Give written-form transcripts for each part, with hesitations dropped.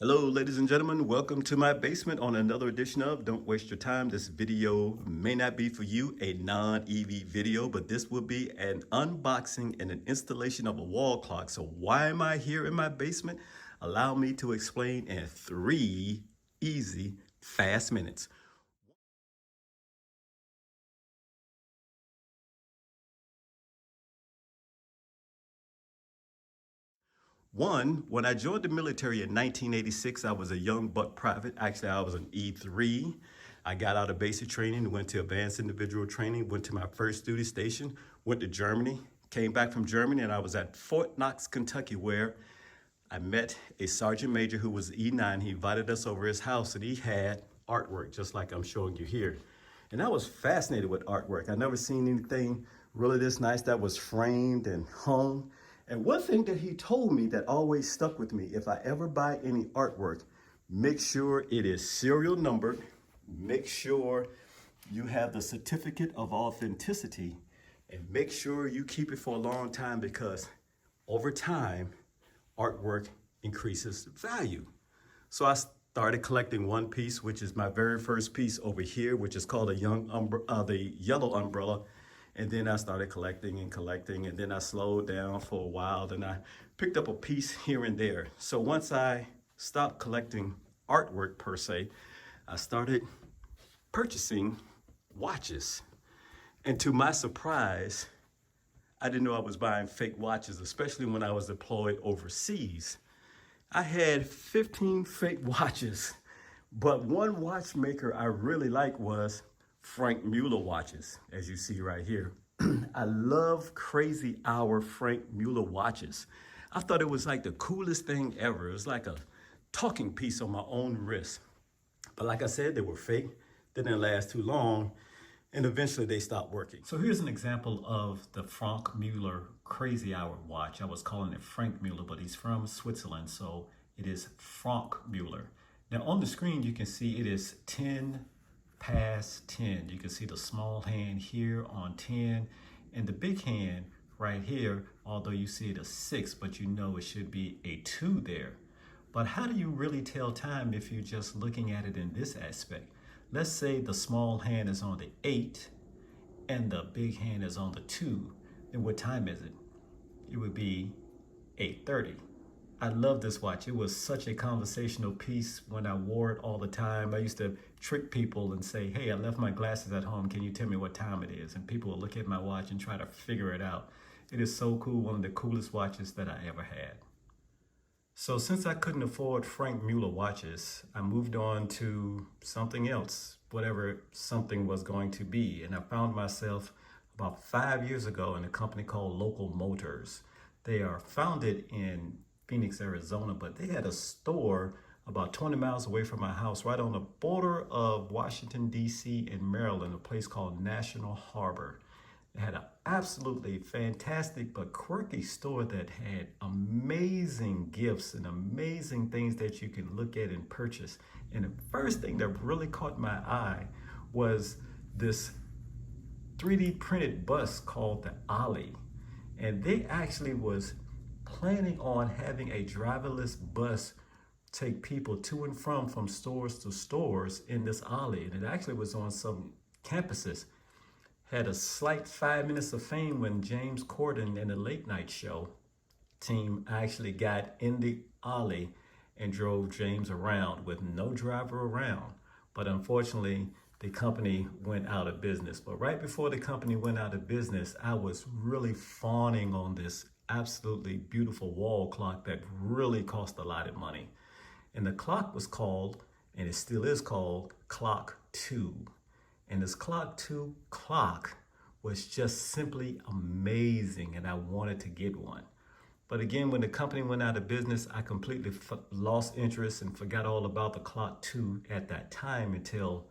Hello, ladies and gentlemen. Welcome to my basement on another edition of Don't Waste Your Time. This video may not be for you, a non-EV video, but this will be an unboxing and an installation of a wall clock. So why am I here in my basement? Allow me to explain in 3 easy, fast minutes. One, when I joined the military in 1986, I was a young buck private. Actually, I was an E3. I got out of basic training, went to advanced individual training, went to my first duty station, went to Germany, came back from Germany, and I was at Fort Knox, Kentucky, where I met a sergeant major who was E9. He invited us over his house, and he had artwork, just like I'm showing you here. And I was fascinated with artwork. I never seen anything really this nice that was framed and hung. And one thing that he told me that always stuck with me, if I ever buy any artwork, make sure it is serial numbered, make sure you have the certificate of authenticity, and make sure you keep it for a long time, because over time, artwork increases value. So I started collecting one piece, which is my very first piece over here, which is called the yellow umbrella. And then I started collecting and collecting, and then I slowed down for a while. Then I picked up a piece here and there. So once I stopped collecting artwork per se, I started purchasing watches. And to my surprise, I didn't know I was buying fake watches, especially when I was deployed overseas. I had 15 fake watches, but one watchmaker I really liked was Frank Muller watches, as you see right here. I love crazy hour Frank Muller watches. I thought it was like the coolest thing ever. It was like a talking piece on my own wrist. But like I said, they were fake. They didn't last too long, and eventually they stopped working. So here's an example of the Frank Muller Crazy Hour watch. I was calling it Frank Muller, but he's from Switzerland, so it is Frank Muller. Now on the screen, you can see it is 10 past 10. You can see the small hand here on 10 and the big hand right here, although you see it a 6, but you know it should be a 2 there. But how do you really tell time if you're just looking at it in this aspect? Let's say the small hand is on the 8 and the big hand is on the 2. Then what time is it? It would be 8:30. I love this watch. It was such a conversational piece when I wore it all the time. I used to trick people and say, hey, I left my glasses at home. Can you tell me what time it is? And people would look at my watch and try to figure it out. It is so cool. One of the coolest watches that I ever had. So since I couldn't afford Frank Muller watches, I moved on to something else, whatever something was going to be. And I found myself about 5 years ago in a company called Local Motors. They are founded in Phoenix, Arizona, but they had a store about 20 miles away from my house, right on the border of Washington, D.C. and Maryland, a place called National Harbor. They had an absolutely fantastic but quirky store that had amazing gifts and amazing things that you can look at and purchase. And the first thing that really caught my eye was this 3D printed bus called the Ollie. And they actually was planning on having a driverless bus take people to and from stores to stores in this Ollie. And it actually was on some campuses. Had a slight 5 minutes of fame when James Corden and the Late Night Show team actually got in the Ollie and drove James around with no driver around. But unfortunately, the company went out of business. But right before the company went out of business, I was really fawning on this absolutely beautiful wall clock that really cost a lot of money. And the clock was called, and it still is called, Qlocktwo. And this Qlocktwo clock was just simply amazing, and I wanted to get one. But again, when the company went out of business, I completely lost interest and forgot all about the Qlocktwo at that time until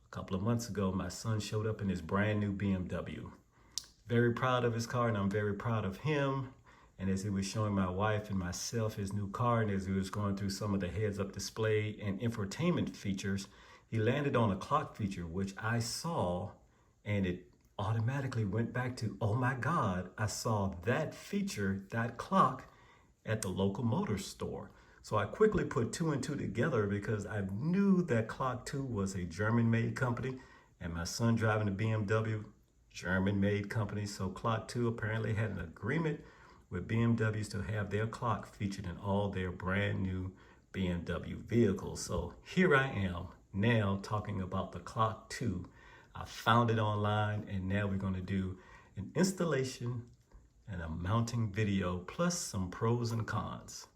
a couple of months ago, my son showed up in his brand new BMW. Very proud of his car, and I'm very proud of him. And as he was showing my wife and myself his new car, and as he was going through some of the heads-up display and infotainment features, he landed on a clock feature, which I saw, and it automatically went back to, oh my God, I saw that feature, that clock, at the local motor store. So I quickly put two and two together because I knew that Qlocktwo was a German-made company, and my son driving a BMW, German-made company. So Qlocktwo apparently had an agreement with BMWs to have their clock featured in all their brand new BMW vehicles. So here I am now talking about the Qlocktwo. I found it online, and now we're going to do an installation and a mounting video plus some pros and cons.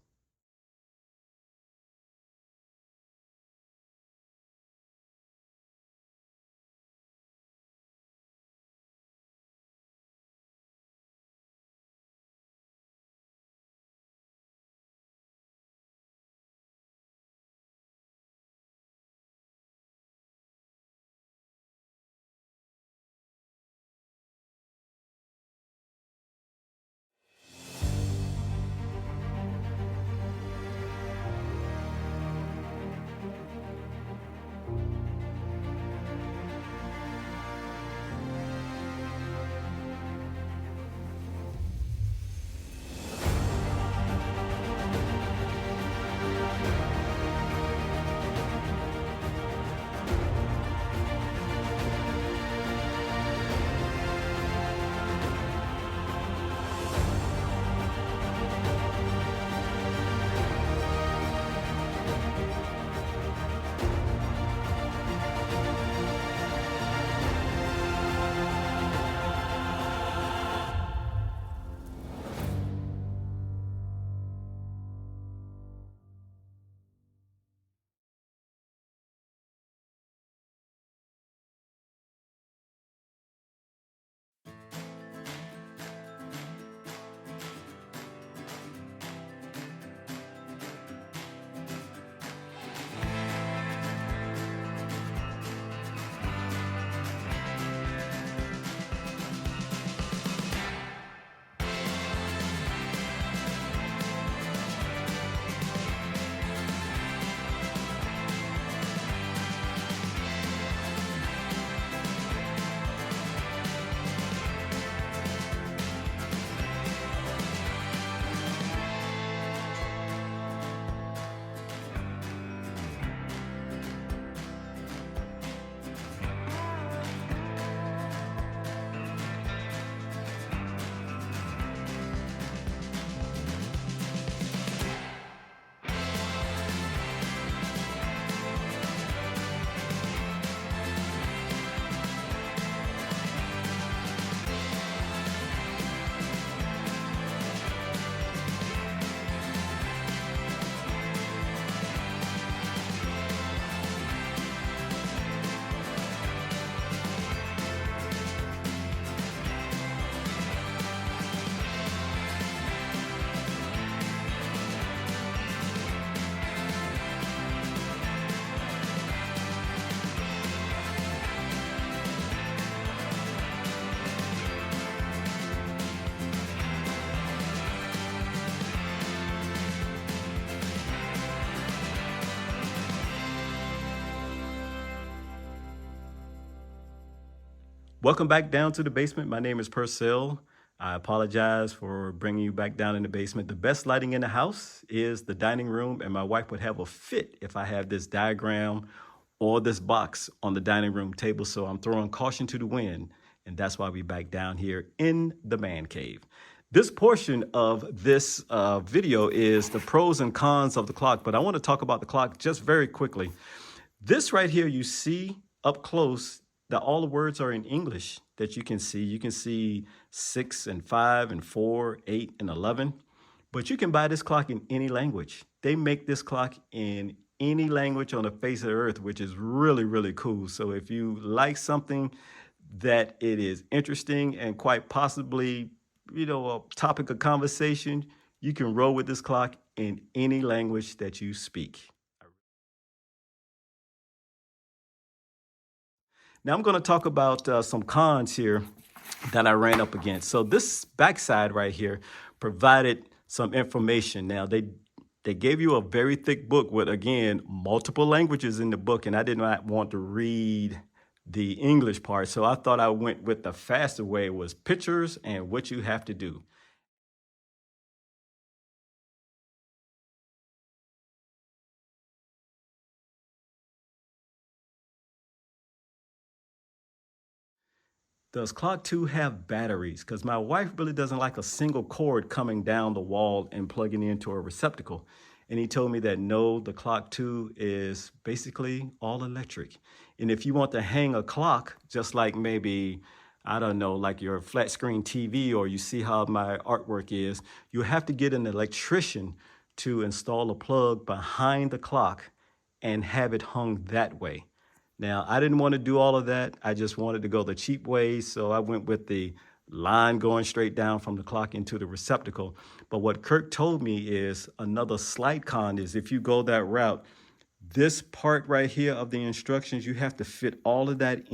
Welcome back down to the basement. My name is Purcell. I apologize for bringing you back down in the basement. The best lighting in the house is the dining room, and my wife would have a fit if I have this diagram or this box on the dining room table. So I'm throwing caution to the wind, and that's why we're back down here in the man cave. This portion of this video is the pros and cons of the clock, but I want to talk about the clock just very quickly. This right here, you see up close that all the words are in English that you can see. You can see 6 and 5 and 4, 8 and 11, but you can buy this clock in any language. They make this clock in any language on the face of the earth, which is really, really cool. So if you like something that it is interesting and quite possibly, a topic of conversation, you can roll with this clock in any language that you speak. Now I'm going to talk about some cons here that I ran up against. So this backside right here provided some information. Now they gave you a very thick book with, again, multiple languages in the book, and I did not want to read the English part. So I thought I went with the faster way. It was pictures and what you have to do. does Clock 2 have batteries? Because my wife really doesn't like a single cord coming down the wall and plugging into a receptacle. And he told me that no, the Clock 2 is basically all electric. And if you want to hang a clock, just like maybe, I don't know, like your flat screen TV, or you see how my artwork is, you have to get an electrician to install a plug behind the clock and have it hung that way. Now, I didn't want to do all of that. I just wanted to go the cheap way. So I went with the line going straight down from the clock into the receptacle. But what Kirk told me is another slight con is if you go that route, this part right here of the instructions, you have to fit all of that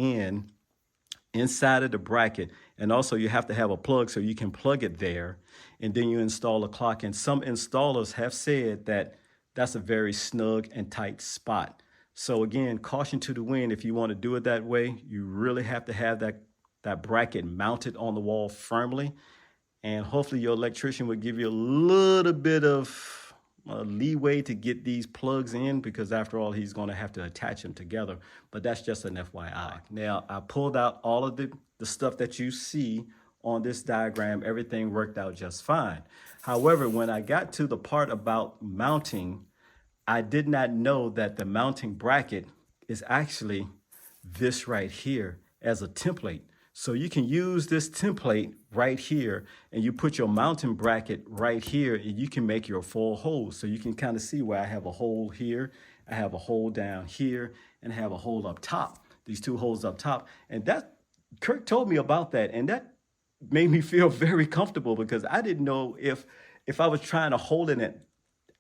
inside of the bracket. And also you have to have a plug so you can plug it there. And then you install a clock. And some installers have said that that's a very snug and tight spot. So again, caution to the wind. If you want to do it that way, you really have to have that bracket mounted on the wall firmly. And hopefully your electrician would give you a little bit of leeway to get these plugs in, because after all, he's going to have to attach them together. But that's just an FYI. Now, I pulled out all of the stuff that you see on this diagram. Everything worked out just fine. However, when I got to the part about mounting, I did not know that the mounting bracket is actually this right here as a template. So you can use this template right here, and you put your mounting bracket right here, and you can make your full hole. So you can kind of see where I have a hole here, I have a hole down here, and I have a hole up top, these two holes up top. And that, Kirk told me about that, and that made me feel very comfortable, because I didn't know if I was trying to hold it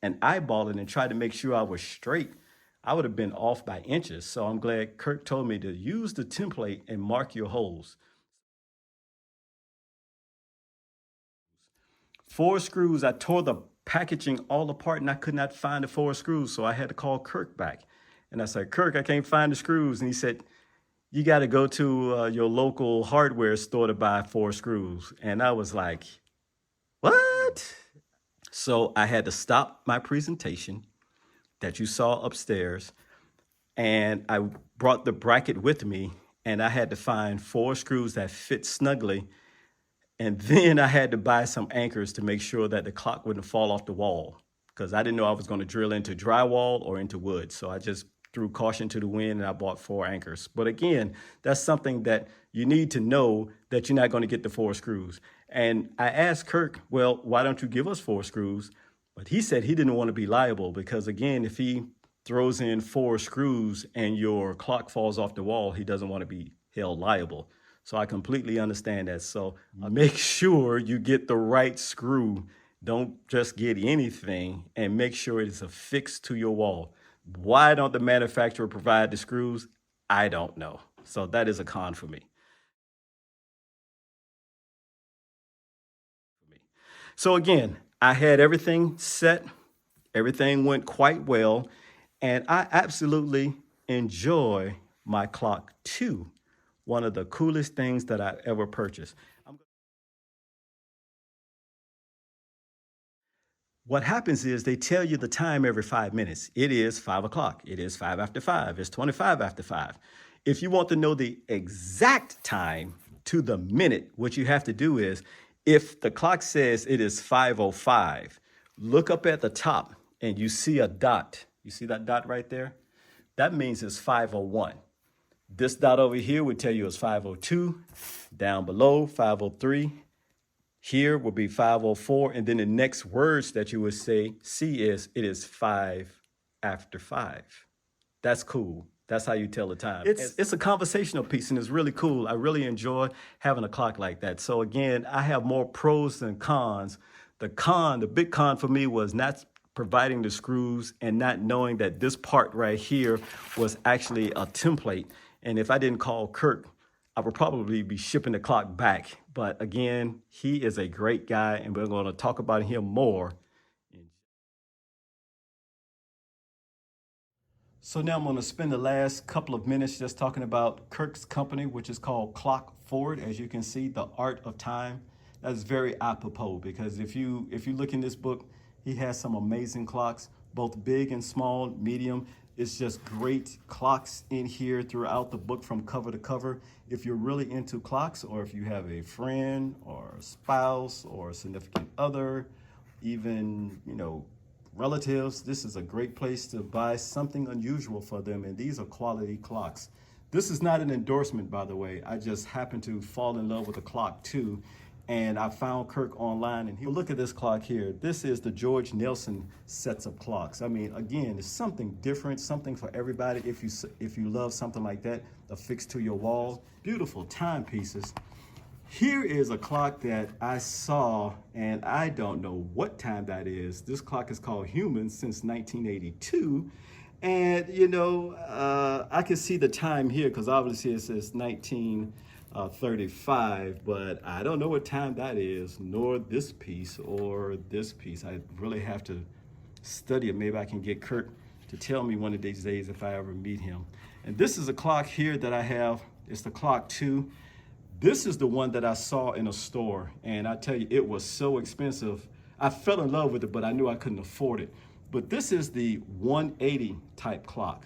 and eyeball it and try to make sure I was straight, I would have been off by inches. So I'm glad Kirk told me to use the template and mark your holes. 4 screws, I tore the packaging all apart and I could not find the 4 screws. So I had to call Kirk back. And I said, Kirk, I can't find the screws. And he said, you got to go to your local hardware store to buy 4 screws. And I was like, what? So I had to stop my presentation that you saw upstairs, and I brought the bracket with me, and I had to find 4 screws that fit snugly. And then I had to buy some anchors to make sure that the clock wouldn't fall off the wall, because I didn't know I was going to drill into drywall or into wood. So I just threw caution to the wind and I bought 4 anchors. But again, that's something that you need to know, that you're not going to get the 4 screws. And I asked Kirk, well, why don't you give us 4 screws? But he said he didn't want to be liable, because again, if he throws in 4 screws and your clock falls off the wall, he doesn't want to be held liable. So I completely understand that. So make sure you get the right screw. Don't just get anything, and make sure it is affixed to your wall. Why don't the manufacturer provide the screws? I don't know. So that is a con for me. So again, I had everything set. Everything went quite well. And I absolutely enjoy my Qlocktwo, one of the coolest things that I ever purchased. What happens is they tell you the time every 5 minutes. It is 5 o'clock. It is 5 after 5. It's 25 after 5. If you want to know the exact time to the minute, what you have to do is, if the clock says it is 5:05, look up at the top and you see a dot. You see that dot right there? That means it's 5:01. This dot over here would tell you it's 5:02. Down below, 5:03. Here will be 5:04, and then the next words that you would see is, it is 5 after 5. That's cool. That's how you tell the time. It's a conversational piece, and it's really cool. I really enjoy having a clock like that. So again, I have more pros than cons. The big con for me was not providing the screws and not knowing that this part right here was actually a template. And if I didn't call Kirk, I would probably be shipping the clock back. But again, he is a great guy, and we're going to talk about him more. So now I'm going to spend the last couple of minutes just talking about Kirk's company, which is called Qlocktwo. As you can see, the art of time. That's very apropos, because if you look in this book, he has some amazing clocks, both big and small, medium. It's just great clocks in here throughout the book from cover to cover. If you're really into clocks, or if you have a friend or a spouse or a significant other, even, relatives, this is a great place to buy something unusual for them. And these are quality clocks. This is not an endorsement, by the way. I just happened to fall in love with the QLOCK2, and I found Kirk online, and look at this clock here. This is the George Nelson sets of clocks. I mean, again, it's something different, something for everybody. If you love something like that, affixed to your wall, beautiful timepieces. Here is a clock that I saw, and I don't know what time that is. This clock is called Human since 1982. And, I can see the time here because obviously it says 1935, but I don't know what time that is, nor this piece or this piece. I really have to study it. Maybe I can get Kurt to tell me one of these days if I ever meet him. And this is a clock here that I have. It's the QLOCK2. This is the one that I saw in a store, and I tell you, it was so expensive. I fell in love with it, but I knew I couldn't afford it. But this is the 180 type clock.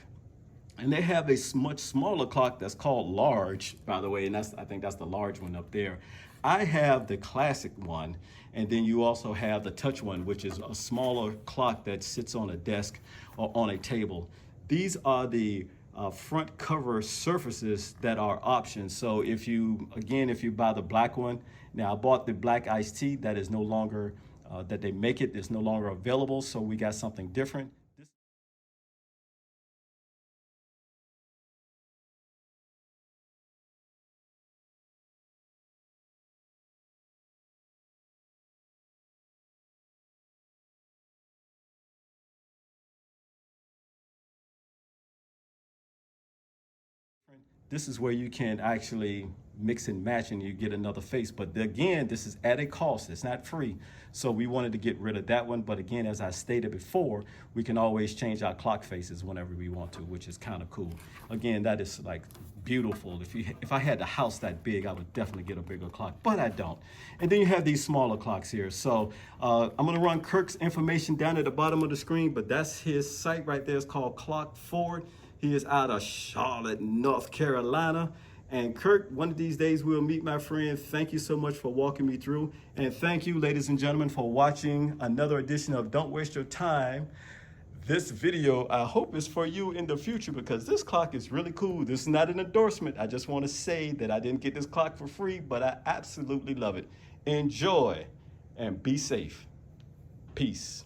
And they have a much smaller clock that's called large, by the way, and I think that's the large one up there. I have the classic one, and then you also have the touch one, which is a smaller clock that sits on a desk or on a table. These are the front cover surfaces that are options. So if you buy the black one, now I bought the black iced tea that is no longer, that they make it, is no longer available. So we got something different. This is where you can actually mix and match and you get another face. But again, this is at a cost. It's not free. So we wanted to get rid of that one. But again, as I stated before, we can always change our clock faces whenever we want to, which is kind of cool. Again, that is like beautiful. If I had the house that big, I would definitely get a bigger clock, but I don't. And then you have these smaller clocks here. So I'm gonna run Kirk's information down at the bottom of the screen, but that's his site right there. It's called Qlocktwo. He is out of Charlotte, North Carolina. And Kirk, one of these days we'll meet, my friend. Thank you so much for walking me through. And thank you, ladies and gentlemen, for watching another edition of Don't Waste Your Time. This video, I hope, is for you in the future because this clock is really cool. This is not an endorsement. I just want to say that I didn't get this clock for free, but I absolutely love it. Enjoy and be safe. Peace.